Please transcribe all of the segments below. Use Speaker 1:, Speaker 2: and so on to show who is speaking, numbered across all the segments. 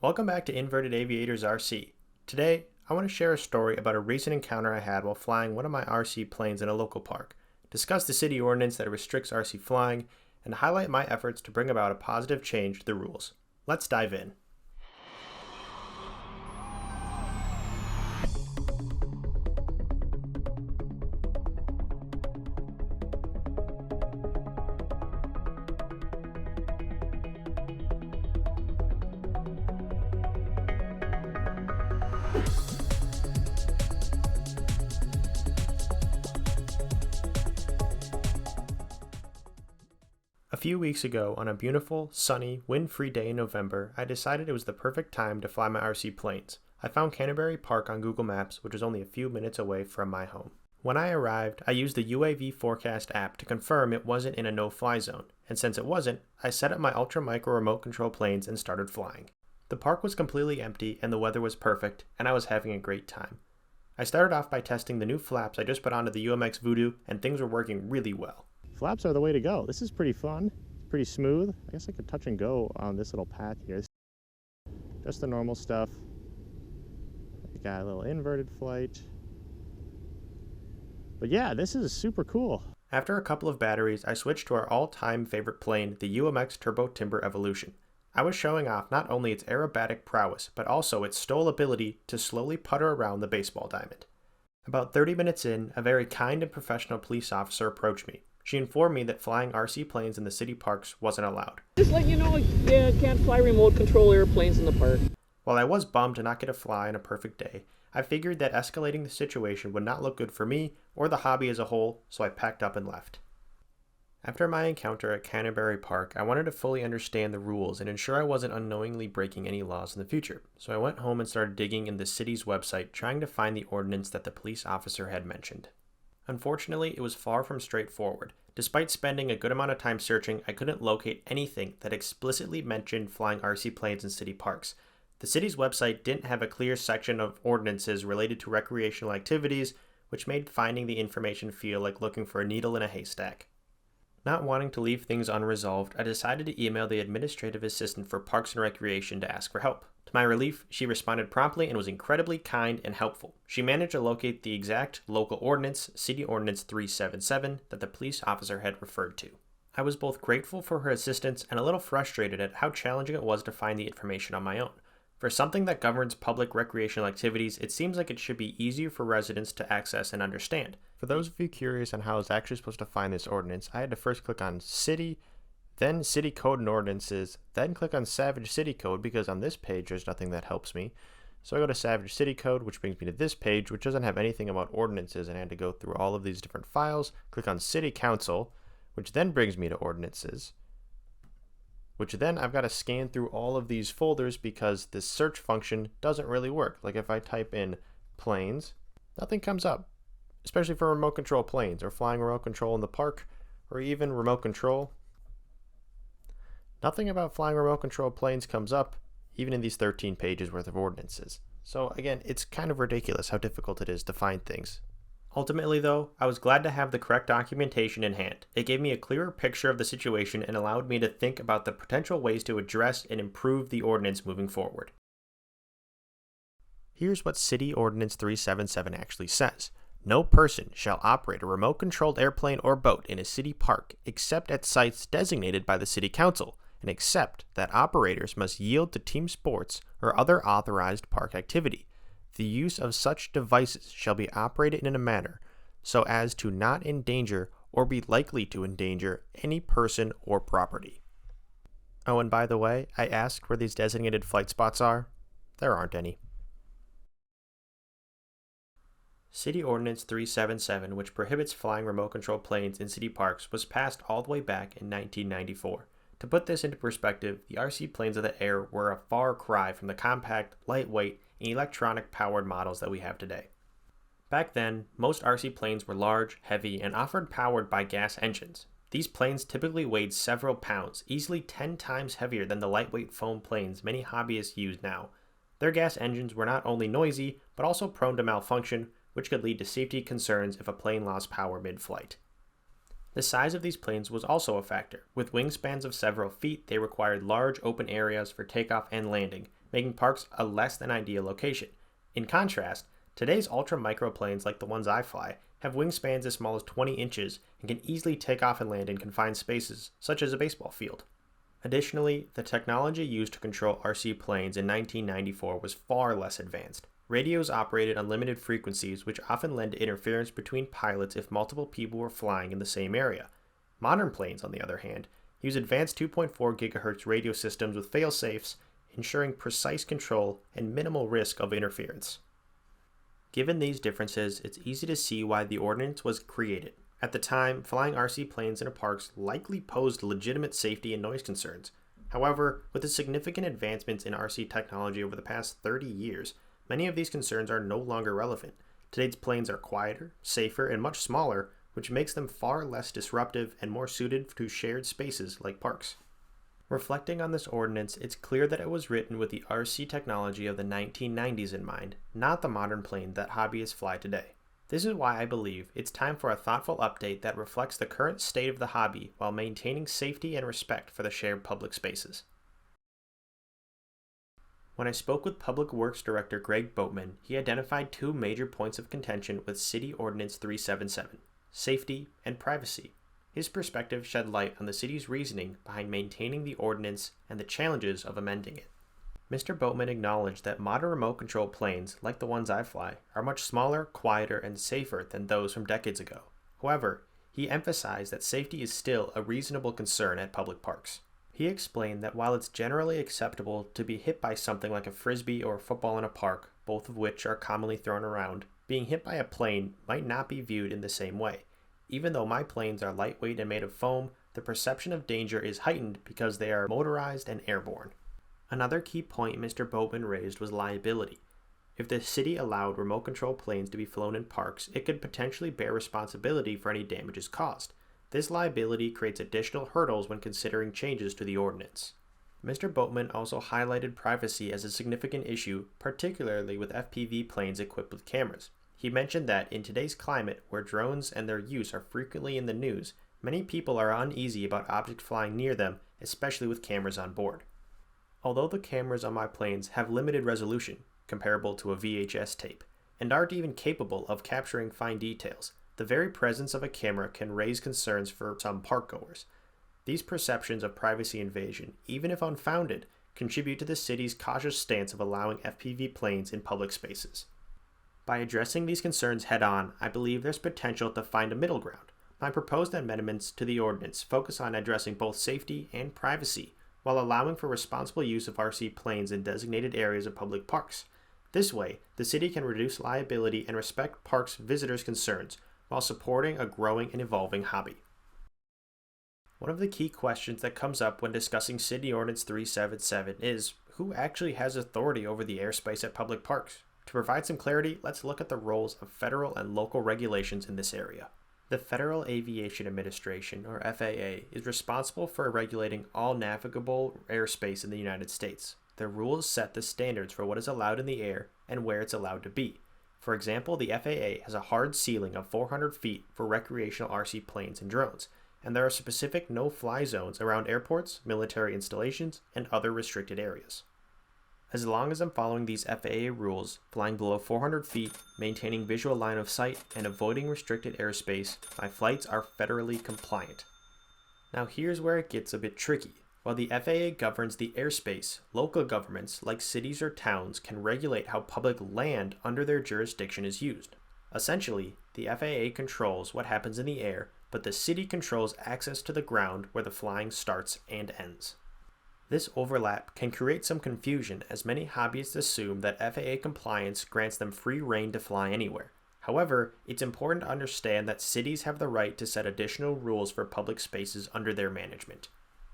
Speaker 1: Welcome back to Inverted Aviators RC. Today, I want to share a story about a recent encounter I had while flying one of my RC planes in a local park, discuss the city ordinance that restricts RC flying, and highlight my efforts to bring about a positive change to the rules. Let's dive in. A few weeks ago, on a beautiful, sunny, wind-free day in November, I decided it was the perfect time to fly my RC planes. I found Canterbury Park on Google Maps, which was only a few minutes away from my home. When I arrived, I used the UAV Forecast app to confirm it wasn't in a no-fly zone, and since it wasn't, I set up my ultra-micro remote control planes and started flying. The park was completely empty and the weather was perfect, and I was having a great time. I started off by testing the new flaps I just put onto the UMX Voodoo, and things were working really well.
Speaker 2: Flaps are the way to go. This is pretty fun, pretty smooth. I guess I could touch and go on this little path here. Just the normal stuff. We got a little inverted flight. But yeah, this is super cool.
Speaker 1: After a couple of batteries, I switched to our all-time favorite plane, the UMX Turbo Timber Evolution. I was showing off not only its aerobatic prowess, but also its STOL ability to slowly putter around the baseball diamond. About 30 minutes in, a very kind and professional police officer approached me. She informed me that flying RC planes in the city parks wasn't allowed.
Speaker 3: Just let you know, you can't fly remote control airplanes in the park.
Speaker 1: While I was bummed to not get to fly on a perfect day, I figured that escalating the situation would not look good for me or the hobby as a whole, so I packed up and left. After my encounter at Canterbury Park, I wanted to fully understand the rules and ensure I wasn't unknowingly breaking any laws in the future, so I went home and started digging in the city's website trying to find the ordinance that the police officer had mentioned. Unfortunately, it was far from straightforward. Despite spending a good amount of time searching, I couldn't locate anything that explicitly mentioned flying RC planes in city parks. The city's website didn't have a clear section of ordinances related to recreational activities, which made finding the information feel like looking for a needle in a haystack. Not wanting to leave things unresolved, I decided to email the administrative assistant for Parks and Recreation to ask for help. To my relief, she responded promptly and was incredibly kind and helpful. She managed to locate the exact local ordinance, City Ordinance 377, that the police officer had referred to. I was both grateful for her assistance and a little frustrated at how challenging it was to find the information on my own. For something that governs public recreational activities, it seems like it should be easier for residents to access and understand. For those of you curious on how I was actually supposed to find this ordinance, I had to first click on City, then City Code and Ordinances, then click on Savage City Code because on this page there's nothing that helps me. So I go to Savage City Code, which brings me to this page, which doesn't have anything about ordinances, and I had to go through all of these different files, click on City Council, which then brings me to ordinances, which then I've got to scan through all of these folders because this search function doesn't really work. Like if I type in planes, nothing comes up, especially for remote control planes or flying remote control in the park or even remote control. Nothing about flying remote control planes comes up, even in these 13 pages worth of ordinances. So again, it's kind of ridiculous how difficult it is to find things. Ultimately though, I was glad to have the correct documentation in hand. It gave me a clearer picture of the situation and allowed me to think about the potential ways to address and improve the ordinance moving forward. Here's what City Ordinance 377 actually says. No person shall operate a remote-controlled airplane or boat in a city park except at sites designated by the City Council, and except that operators must yield to team sports or other authorized park activity. The use of such devices shall be operated in a manner so as to not endanger or be likely to endanger any person or property. Oh, and by the way, I asked where these designated flight spots are. There aren't any. City Ordinance 377, which prohibits flying remote-control planes in city parks, was passed all the way back in 1994. To put this into perspective, the RC planes of the air were a far cry from the compact, lightweight, and electronic-powered models that we have today. Back then, most RC planes were large, heavy, and often powered by gas engines. These planes typically weighed several pounds, easily 10 times heavier than the lightweight foam planes many hobbyists use now. Their gas engines were not only noisy, but also prone to malfunction, which could lead to safety concerns if a plane lost power mid-flight. The size of these planes was also a factor. With wingspans of several feet, they required large open areas for takeoff and landing, making parks a less than ideal location. In contrast, today's ultra-microplanes like the ones I fly have wingspans as small as 20 inches and can easily take off and land in confined spaces, such as a baseball field. Additionally, the technology used to control RC planes in 1994 was far less advanced. Radios operated on limited frequencies, which often led to interference between pilots if multiple people were flying in the same area. Modern planes, on the other hand, use advanced 2.4 GHz radio systems with fail-safes, ensuring precise control and minimal risk of interference. Given these differences, it's easy to see why the ordinance was created. At the time, flying RC planes in parks likely posed legitimate safety and noise concerns. However, with the significant advancements in RC technology over the past 30 years, many of these concerns are no longer relevant. Today's planes are quieter, safer, and much smaller, which makes them far less disruptive and more suited to shared spaces like parks. Reflecting on this ordinance, it's clear that it was written with the RC technology of the 1990s in mind, not the modern plane that hobbyists fly today. This is why I believe it's time for a thoughtful update that reflects the current state of the hobby while maintaining safety and respect for the shared public spaces. When I spoke with Public Works Director Greg Boatman, he identified two major points of contention with City Ordinance 377, safety and privacy. His perspective shed light on the city's reasoning behind maintaining the ordinance and the challenges of amending it. Mr. Boatman acknowledged that modern remote control planes, like the ones I fly, are much smaller, quieter, and safer than those from decades ago. However, he emphasized that safety is still a reasonable concern at public parks. He explained that while it's generally acceptable to be hit by something like a frisbee or a football in a park, both of which are commonly thrown around, being hit by a plane might not be viewed in the same way. Even though my planes are lightweight and made of foam, the perception of danger is heightened because they are motorized and airborne. Another key point Mr. Boatman raised was liability. If the city allowed remote control planes to be flown in parks, it could potentially bear responsibility for any damages caused. This liability creates additional hurdles when considering changes to the ordinance. Mr. Boatman also highlighted privacy as a significant issue, particularly with FPV planes equipped with cameras. He mentioned that in today's climate, where drones and their use are frequently in the news, many people are uneasy about objects flying near them, especially with cameras on board. Although the cameras on my planes have limited resolution, comparable to a VHS tape, and aren't even capable of capturing fine details, the very presence of a camera can raise concerns for some parkgoers. These perceptions of privacy invasion, even if unfounded, contribute to the city's cautious stance of allowing FPV planes in public spaces. By addressing these concerns head-on, I believe there's potential to find a middle ground. My proposed amendments to the ordinance focus on addressing both safety and privacy, while allowing for responsible use of RC planes in designated areas of public parks. This way, the city can reduce liability and respect parks' visitors' concerns, while supporting a growing and evolving hobby. One of the key questions that comes up when discussing City Ordinance 377 is, who actually has authority over the airspace at public parks? To provide some clarity, let's look at the roles of federal and local regulations in this area. The Federal Aviation Administration, or FAA, is responsible for regulating all navigable airspace in the United States. Their rules set the standards for what is allowed in the air and where it's allowed to be. For example, the FAA has a hard ceiling of 400 feet for recreational RC planes and drones, and there are specific no-fly zones around airports, military installations, and other restricted areas. As long as I'm following these FAA rules, flying below 400 feet, maintaining visual line of sight, and avoiding restricted airspace, my flights are federally compliant. Now here's where it gets a bit tricky. While the FAA governs the airspace, local governments, like cities or towns, can regulate how public land under their jurisdiction is used. Essentially, the FAA controls what happens in the air, but the city controls access to the ground where the flying starts and ends. This overlap can create some confusion, as many hobbyists assume that FAA compliance grants them free rein to fly anywhere. However, it's important to understand that cities have the right to set additional rules for public spaces under their management.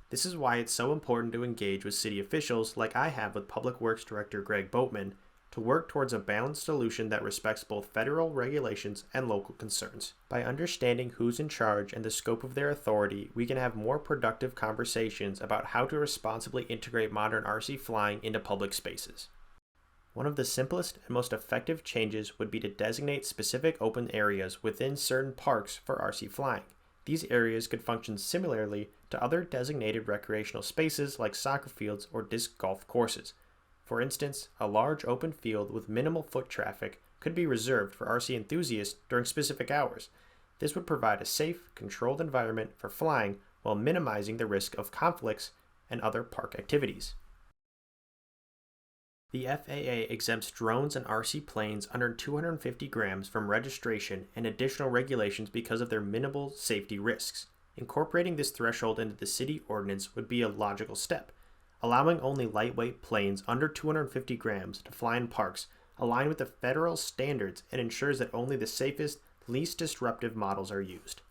Speaker 1: This is why it's so important to engage with city officials, like I have with Public Works Director Greg Boatman, to work towards a balanced solution that respects both federal regulations and local concerns. By understanding who's in charge and the scope of their authority, we can have more productive conversations about how to responsibly integrate modern RC flying into public spaces. One of the simplest and most effective changes would be to designate specific open areas within certain parks for RC flying. These areas could function similarly to other designated recreational spaces like soccer fields or disc golf courses. For instance, a large open field with minimal foot traffic could be reserved for RC enthusiasts during specific hours. This would provide a safe, controlled environment for flying while minimizing the risk of conflicts and other park activities. The FAA exempts drones and RC planes under 250 grams from registration and additional regulations because of their minimal safety risks. Incorporating this threshold into the City Ordinance would be a logical step. Allowing only lightweight planes under 250 grams to fly in parks align with the federal standards and ensures that only the safest, least disruptive models are used.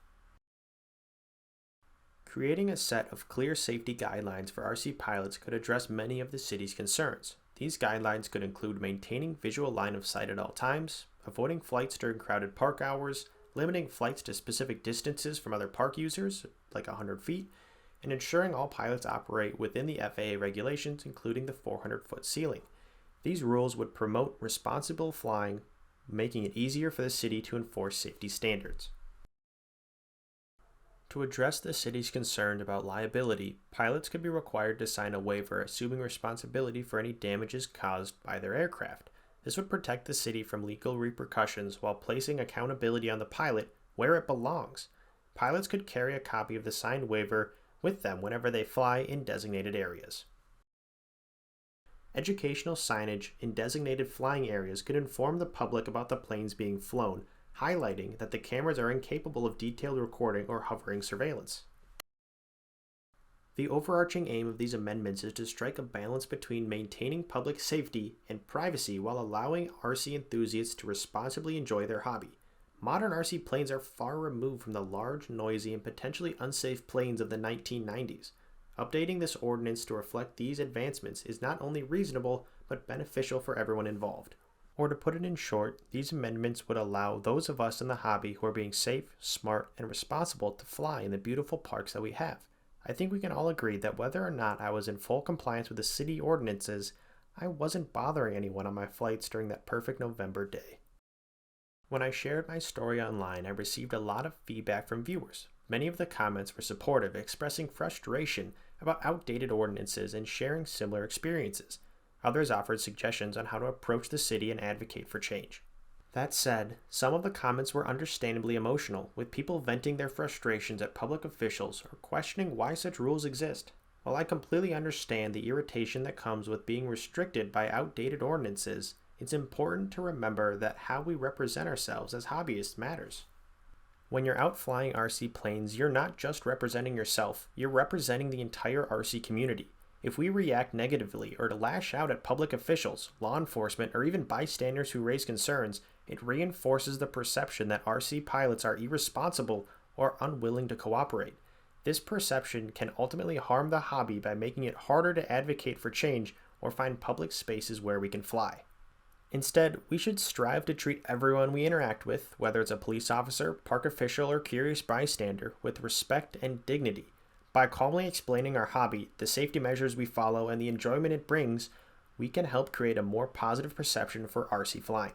Speaker 1: Creating a set of clear safety guidelines for RC pilots could address many of the city's concerns. These guidelines could include maintaining visual line of sight at all times, avoiding flights during crowded park hours, limiting flights to specific distances from other park users, like 100 feet, and ensuring all pilots operate within the FAA regulations, including the 400-foot ceiling. These rules would promote responsible flying, making it easier for the city to enforce safety standards. To address the city's concern about liability, pilots could be required to sign a waiver assuming responsibility for any damages caused by their aircraft. This would protect the city from legal repercussions while placing accountability on the pilot where it belongs. Pilots could carry a copy of the signed waiver with them whenever they fly in designated areas. Educational signage in designated flying areas could inform the public about the planes being flown, highlighting that the cameras are incapable of detailed recording or hovering surveillance. The overarching aim of these amendments is to strike a balance between maintaining public safety and privacy while allowing RC enthusiasts to responsibly enjoy their hobby. Modern RC planes are far removed from the large, noisy, and potentially unsafe planes of the 1990s. Updating this ordinance to reflect these advancements is not only reasonable, but beneficial for everyone involved. Or to put it in short, these amendments would allow those of us in the hobby who are being safe, smart, and responsible to fly in the beautiful parks that we have. I think we can all agree that whether or not I was in full compliance with the city ordinances, I wasn't bothering anyone on my flights during that perfect November day. When I shared my story online, I received a lot of feedback from viewers. Many of the comments were supportive, expressing frustration about outdated ordinances and sharing similar experiences. Others offered suggestions on how to approach the city and advocate for change. That said, some of the comments were understandably emotional, with people venting their frustrations at public officials or questioning why such rules exist. While I completely understand the irritation that comes with being restricted by outdated ordinances, it's important to remember that how we represent ourselves as hobbyists matters. When you're out flying RC planes, you're not just representing yourself, you're representing the entire RC community. If we react negatively or to lash out at public officials, law enforcement, or even bystanders who raise concerns, it reinforces the perception that RC pilots are irresponsible or unwilling to cooperate. This perception can ultimately harm the hobby by making it harder to advocate for change or find public spaces where we can fly. Instead, we should strive to treat everyone we interact with, whether it's a police officer, park official, or curious bystander, with respect and dignity. By calmly explaining our hobby, the safety measures we follow, and the enjoyment it brings, we can help create a more positive perception for RC flying.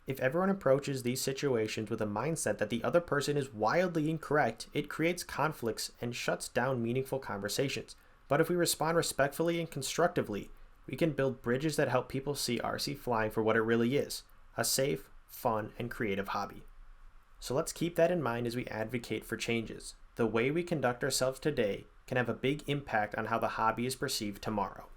Speaker 1: If everyone approaches these situations with a mindset that the other person is wildly incorrect, it creates conflicts and shuts down meaningful conversations. But if we respond respectfully and constructively, we can build bridges that help people see RC flying for what it really is, a safe, fun, and creative hobby. So let's keep that in mind as we advocate for changes. The way we conduct ourselves today can have a big impact on how the hobby is perceived tomorrow.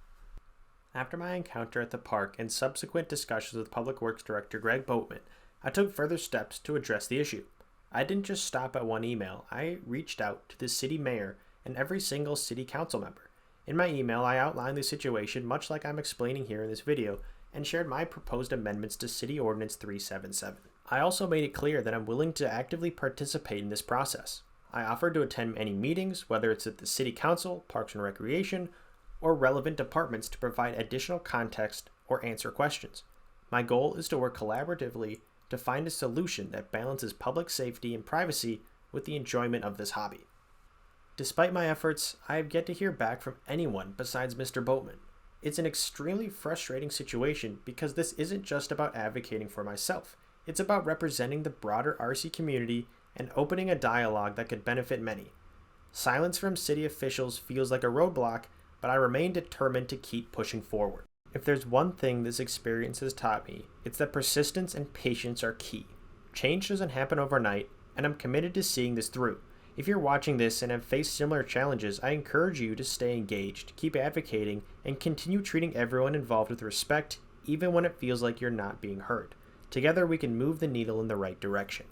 Speaker 1: After my encounter at the park and subsequent discussions with Public Works Director Greg Boatman, I took further steps to address the issue. I didn't just stop at one email, I reached out to the city mayor and every single city council member. In my email, I outlined the situation much like I'm explaining here in this video and shared my proposed amendments to City Ordinance 377. I also made it clear that I'm willing to actively participate in this process. I offered to attend any meetings, whether it's at the City Council, Parks and Recreation, or relevant departments to provide additional context or answer questions. My goal is to work collaboratively to find a solution that balances public safety and privacy with the enjoyment of this hobby. Despite my efforts, I have yet to hear back from anyone besides Mr. Boatman. It's an extremely frustrating situation because this isn't just about advocating for myself. It's about representing the broader RC community and opening a dialogue that could benefit many. Silence from city officials feels like a roadblock, but I remain determined to keep pushing forward. If there's one thing this experience has taught me, it's that persistence and patience are key. Change doesn't happen overnight, and I'm committed to seeing this through. If you're watching this and have faced similar challenges, I encourage you to stay engaged, keep advocating, and continue treating everyone involved with respect, even when it feels like you're not being heard. Together we can move the needle in the right direction.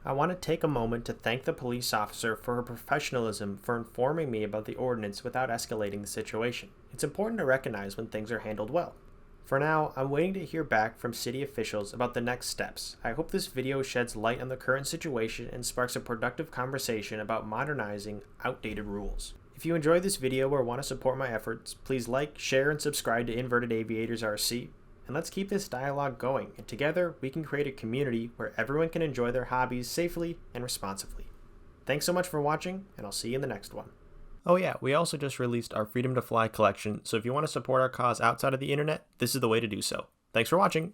Speaker 1: I want to take a moment to thank the police officer for her professionalism for informing me about the ordinance without escalating the situation. It's important to recognize when things are handled well. For now, I'm waiting to hear back from city officials about the next steps. I hope this video sheds light on the current situation and sparks a productive conversation about modernizing outdated rules. If you enjoyed this video or want to support my efforts, please like, share, and subscribe to Inverted Aviators RC. And let's keep this dialogue going, and together we can create a community where everyone can enjoy their hobbies safely and responsibly. Thanks so much for watching, and I'll see you in the next one. Oh yeah, we also just released our Freedom to Fly collection, so if you want to support our cause outside of the internet, this is the way to do so. Thanks for watching!